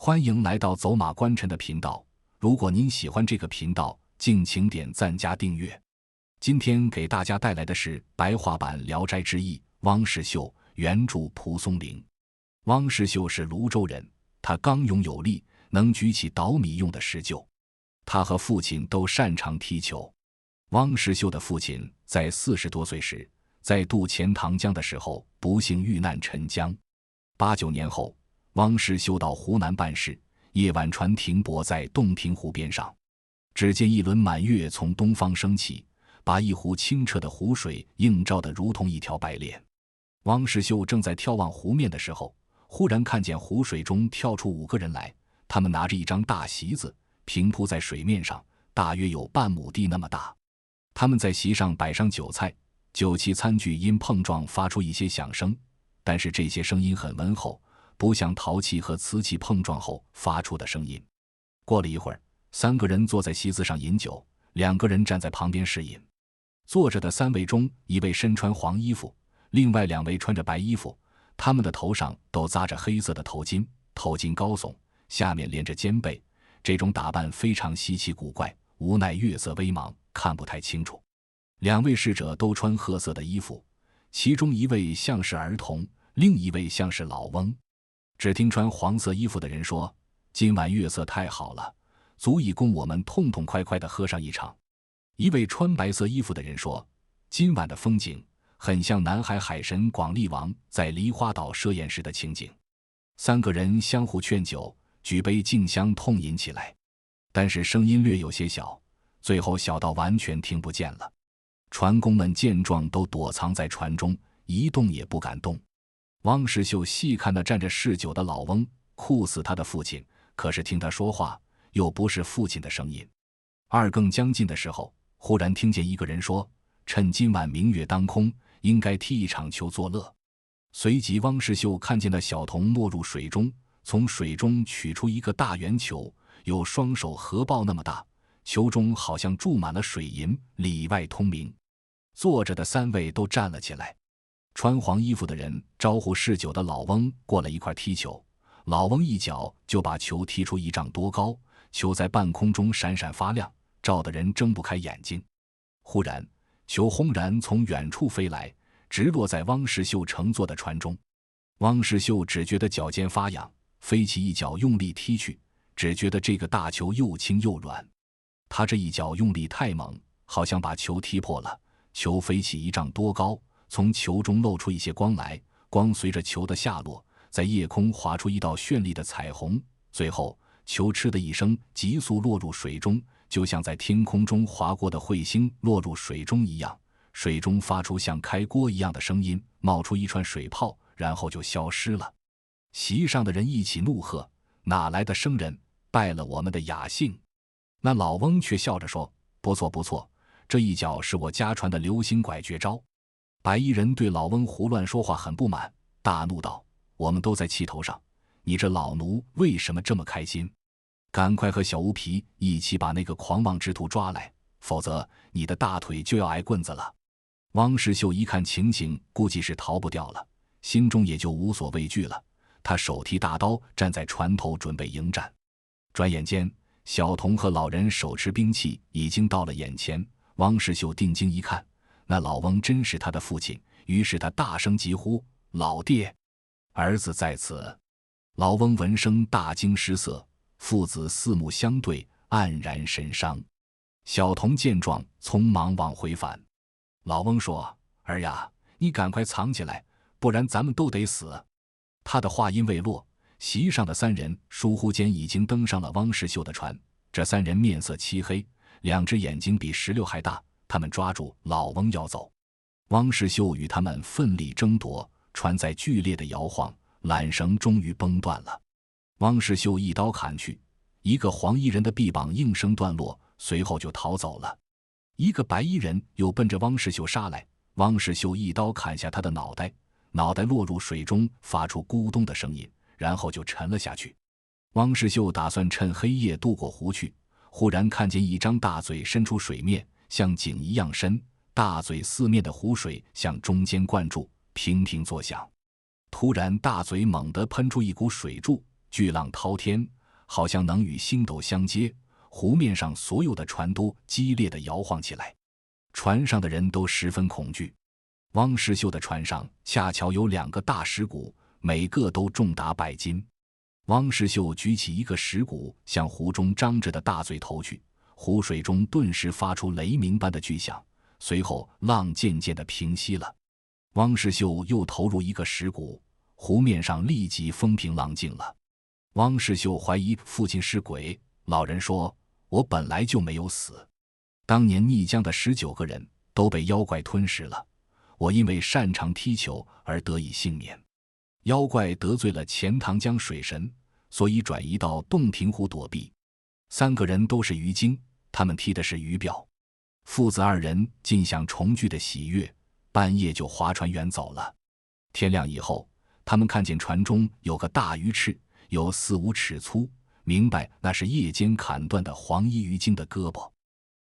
欢迎来到走马观尘的频道。如果您喜欢这个频道，敬请点赞加订阅。今天给大家带来的是白话版《聊斋志异》，汪世秀，原著蒲松龄。汪世秀是泸州人，他刚勇有力，能举起捣米用的石臼。他和父亲都擅长踢球。汪世秀的父亲在40多岁时，在渡钱塘江的时候不幸遇难沉江。89年后，汪世秀到湖南办事，夜晚船停泊在洞庭湖边上，只见一轮满月从东方升起，把一湖清澈的湖水映照得如同一条白链。汪世秀正在眺望湖面的时候，忽然看见湖水中跳出5个人来，他们拿着一张大席子平铺在水面上，大约有半亩地那么大。他们在席上摆上酒菜，酒器餐具因碰撞发出一些响声，但是这些声音很温厚，不像陶器和瓷器碰撞后发出的声音。过了一会儿，3个人坐在席子上饮酒，2个人站在旁边侍饮。坐着的3位中，一位身穿黄衣服，另外2位穿着白衣服，他们的头上都扎着黑色的头巾，头巾高耸，下面连着肩背，这种打扮非常稀奇古怪，无奈月色微茫，看不太清楚。2位侍者都穿褐色的衣服，其中一位像是儿童，另一位像是老翁。只听穿黄色衣服的人说，今晚月色太好了，足以供我们痛痛快快地喝上一场。一位穿白色衣服的人说，今晚的风景很像南海海神广利王在梨花岛设宴时的情景。3个人相互劝酒，举杯竞相痛饮起来，但是声音略有些小，最后小到完全听不见了。船工们见状都躲藏在船中，一动也不敢动。汪世秀细看那站着嗜酒的老翁，酷似他的父亲，可是听他说话又不是父亲的声音。2更将近的时候，忽然听见一个人说，趁今晚明月当空，应该踢一场球作乐。随即汪世秀看见那小童没入水中，从水中取出一个大圆球，有双手合抱那么大，球中好像注满了水银，里外通明。坐着的3位都站了起来。穿黄衣服的人招呼嗜酒的老翁过来一块踢球，老翁一脚就把球踢出1丈多高，球在半空中闪闪发亮，照得人睁不开眼睛。忽然球轰然从远处飞来，直落在汪世秀乘坐的船中。汪世秀只觉得脚尖发痒，飞起一脚用力踢去，只觉得这个大球又轻又软。他这一脚用力太猛，好像把球踢破了，球飞起1丈多高，从球中露出一些光来，光随着球的下落，在夜空划出一道绚丽的彩虹，最后球嗤的一声急速落入水中，就像在天空中划过的彗星落入水中一样，水中发出像开锅一样的声音，冒出一串水泡，然后就消失了。席上的人一起怒喝，哪来的生人，败了我们的雅兴。那老翁却笑着说，不错不错，这一脚是我家传的流星拐绝招。白衣人对老翁胡乱说话很不满，大怒道，我们都在气头上，你这老奴为什么这么开心？赶快和小乌皮一起把那个狂妄之徒抓来，否则你的大腿就要挨棍子了。汪世秀一看情形，估计是逃不掉了，心中也就无所畏惧了，他手提大刀站在船头准备迎战。转眼间小童和老人手持兵器已经到了眼前，汪世秀定睛一看，那老翁真是他的父亲，于是他大声疾呼，老爹，儿子在此。老翁闻声大惊失色，父子4目相对，黯然神伤。小童见状匆忙往回返。老翁说，儿呀，你赶快藏起来，不然咱们都得死。他的话音未落，席上的3人疏忽间已经登上了汪世秀的船。这3人面色漆黑，2只眼睛比石榴还大，他们抓住老翁要走。汪世秀与他们奋力争夺，船在剧烈的摇晃，缆绳终于崩断了。汪世秀一刀砍去，一个黄衣人的臂膀应声断落，随后就逃走了。一个白衣人又奔着汪世秀杀来，汪世秀一刀砍下他的脑袋，脑袋落入水中，发出咕咚的声音，然后就沉了下去。汪世秀打算趁黑夜渡过湖去，忽然看见一张大嘴伸出水面，像井一样深，大嘴4面的湖水向中间灌注，平平作响。突然大嘴猛地喷出一股水柱，巨浪滔天，好像能与星斗相接，湖面上所有的船都激烈地摇晃起来，船上的人都十分恐惧。汪世秀的船上恰巧有2个大石鼓，每个都重达100斤。汪世秀举起一个石鼓，向湖中张着的大嘴投去，湖水中顿时发出雷鸣般的巨响，随后浪渐渐地平息了。汪世秀又投入一个石鼓，湖面上立即风平浪静了。汪世秀怀疑父亲是鬼，老人说：“我本来就没有死，当年逆江的19个人都被妖怪吞噬了，我因为擅长踢球而得以幸免。妖怪得罪了钱塘江水神，所以转移到洞庭湖躲避。3个人都是鱼精，他们踢的是鱼鳔。父子2人尽享重聚的喜悦，半夜就划船远走了。天亮以后，他们看见船中有个大鱼翅，有4-5尺粗，明白那是夜间砍断的黄衣鱼精的胳膊。